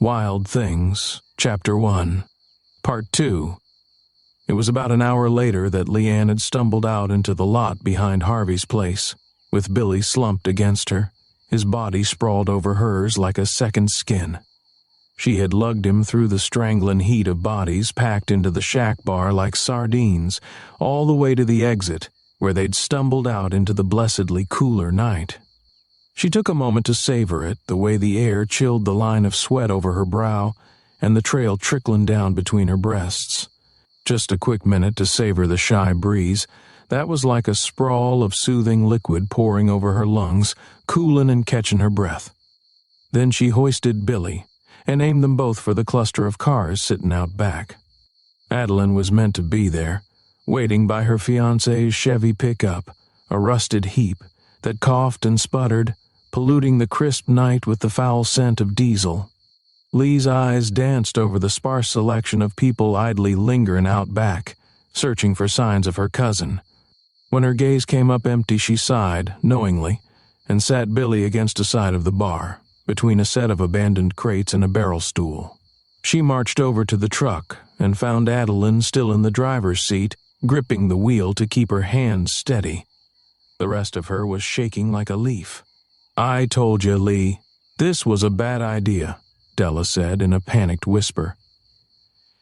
Wild Things, Chapter 1, Part 2. It was about an hour later that Leanne had stumbled out into the lot behind Harvey's place, with Billy slumped against her, his body sprawled over hers like a second skin. She had lugged him through the strangling heat of bodies packed into the shack bar like sardines, all the way to the exit, where they'd stumbled out into the blessedly cooler night. She took a moment to savor it, the way the air chilled the line of sweat over her brow and the trail trickling down between her breasts. Just a quick minute to savor the shy breeze. That was like a sprawl of soothing liquid pouring over her lungs, cooling and catching her breath. Then she hoisted Billy and aimed them both for the cluster of cars sitting out back. Adeline was meant to be there, waiting by her fiancé's Chevy pickup, a rusted heap that coughed and sputtered, polluting the crisp night with the foul scent of diesel. Lee's eyes danced over the sparse selection of people idly lingering out back, searching for signs of her cousin. When her gaze came up empty, she sighed, knowingly, and sat Billy against a side of the bar, between a set of abandoned crates and a barrel stool. She marched over to the truck and found Adeline still in the driver's seat, gripping the wheel to keep her hands steady. The rest of her was shaking like a leaf. "I told you, Lee, this was a bad idea," Della said in a panicked whisper.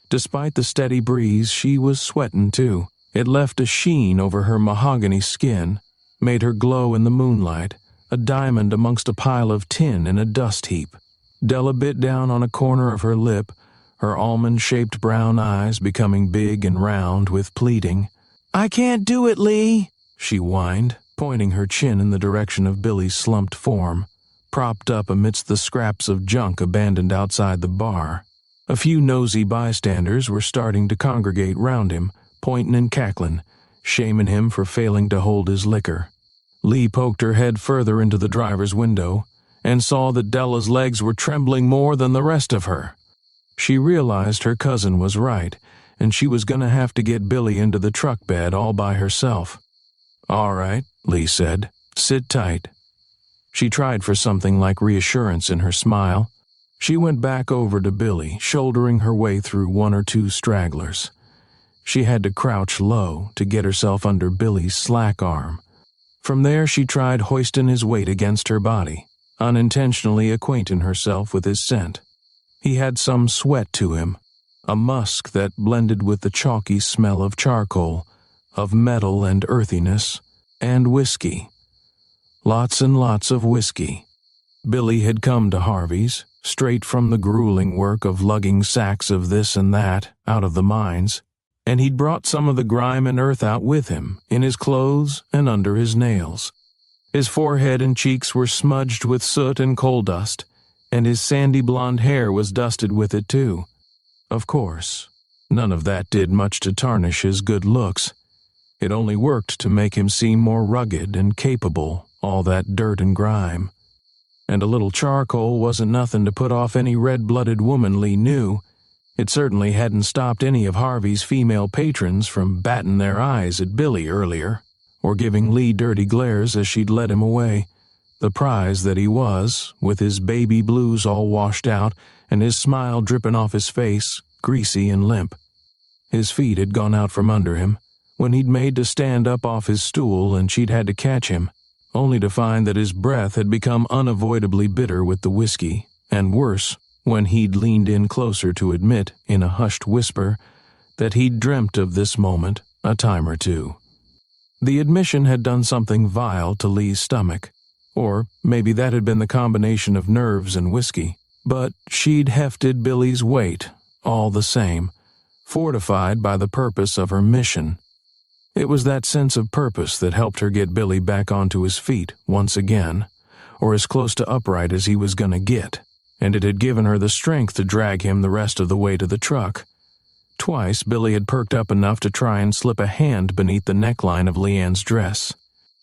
Despite the steady breeze, she was sweating too. It left a sheen over her mahogany skin, made her glow in the moonlight, a diamond amongst a pile of tin in a dust heap. Della bit down on a corner of her lip, her almond-shaped brown eyes becoming big and round with pleading. "I can't do it, Lee," she whined, pointing her chin in the direction of Billy's slumped form, propped up amidst the scraps of junk abandoned outside the bar. A few nosy bystanders were starting to congregate round him, pointing and cackling, shaming him for failing to hold his liquor. Lee poked her head further into the driver's window and saw that Della's legs were trembling more than the rest of her. She realized her cousin was right, and she was going to have to get Billy into the truck bed all by herself. "All right," Lee said. "Sit tight." She tried for something like reassurance in her smile. She went back over to Billy, shouldering her way through one or two stragglers. She had to crouch low to get herself under Billy's slack arm. From there she tried hoisting his weight against her body, unintentionally acquainting herself with his scent. He had some sweat to him, a musk that blended with the chalky smell of charcoal, of metal and earthiness, and whiskey. Lots and lots of whiskey. Billy had come to Harvey's, straight from the grueling work of lugging sacks of this and that out of the mines, and he'd brought some of the grime and earth out with him, in his clothes and under his nails. His forehead and cheeks were smudged with soot and coal dust, and his sandy blonde hair was dusted with it too. Of course, none of that did much to tarnish his good looks. It only worked to make him seem more rugged and capable, all that dirt and grime. And a little charcoal wasn't nothing to put off any red-blooded woman Lee knew. It certainly hadn't stopped any of Harvey's female patrons from batting their eyes at Billy earlier, or giving Lee dirty glares as she'd led him away. The prize that he was, with his baby blues all washed out and his smile dripping off his face, greasy and limp. His feet had gone out from under him when he'd made to stand up off his stool and she'd had to catch him, only to find that his breath had become unavoidably bitter with the whiskey, and worse, when he'd leaned in closer to admit, in a hushed whisper, that he'd dreamt of this moment a time or two. The admission had done something vile to Lee's stomach, or maybe that had been the combination of nerves and whiskey, but she'd hefted Billy's weight, all the same, fortified by the purpose of her mission. It was that sense of purpose that helped her get Billy back onto his feet once again, or as close to upright as he was going to get, and it had given her the strength to drag him the rest of the way to the truck. Twice Billy had perked up enough to try and slip a hand beneath the neckline of Leanne's dress.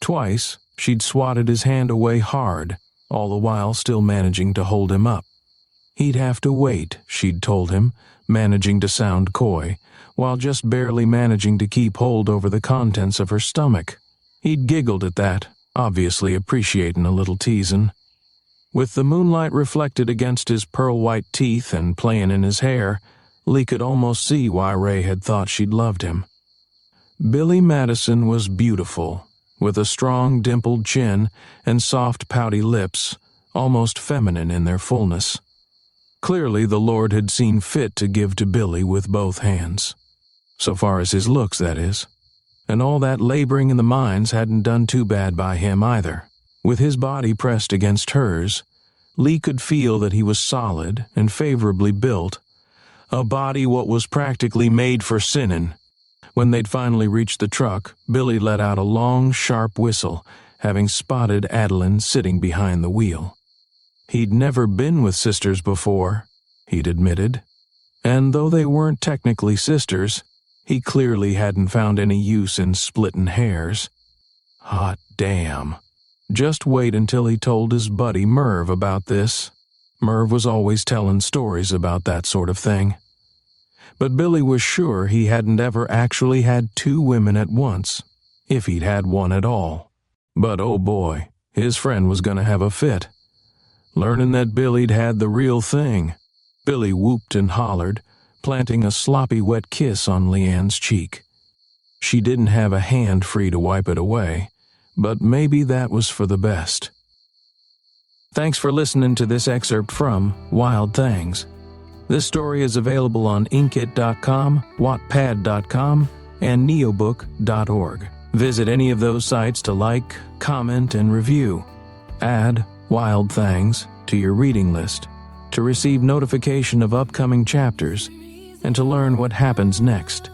Twice she'd swatted his hand away hard, all the while still managing to hold him up. He'd have to wait, she'd told him, managing to sound coy, while just barely managing to keep hold over the contents of her stomach. He'd giggled at that, obviously appreciating a little teasing. With the moonlight reflected against his pearl-white teeth and playing in his hair, Lee could almost see why Ray had thought she'd loved him. Billy Madison was beautiful, with a strong dimpled chin and soft pouty lips, almost feminine in their fullness. Clearly the Lord had seen fit to give to Billy with both hands. So far as his looks, that is. And all that laboring in the mines hadn't done too bad by him either. With his body pressed against hers, Lee could feel that he was solid and favorably built, a body what was practically made for sinning. When they'd finally reached the truck, Billy let out a long, sharp whistle, having spotted Adeline sitting behind the wheel. He'd never been with sisters before, he'd admitted, and though they weren't technically sisters, he clearly hadn't found any use in splitting hairs. Hot damn. Just wait until he told his buddy Merv about this. Merv was always telling stories about that sort of thing. But Billy was sure he hadn't ever actually had two women at once, if he'd had one at all. But oh boy, his friend was going to have a fit. Learning that Billy'd had the real thing, Billy whooped and hollered, planting a sloppy wet kiss on Leanne's cheek. She didn't have a hand free to wipe it away, but maybe that was for the best. Thanks for listening to this excerpt from Wild Things. This story is available on Inkit.com, Wattpad.com, and Neobook.org. Visit any of those sites to like, comment, and review. Add Wild Things to your reading list to receive notification of upcoming chapters and to learn what happens next.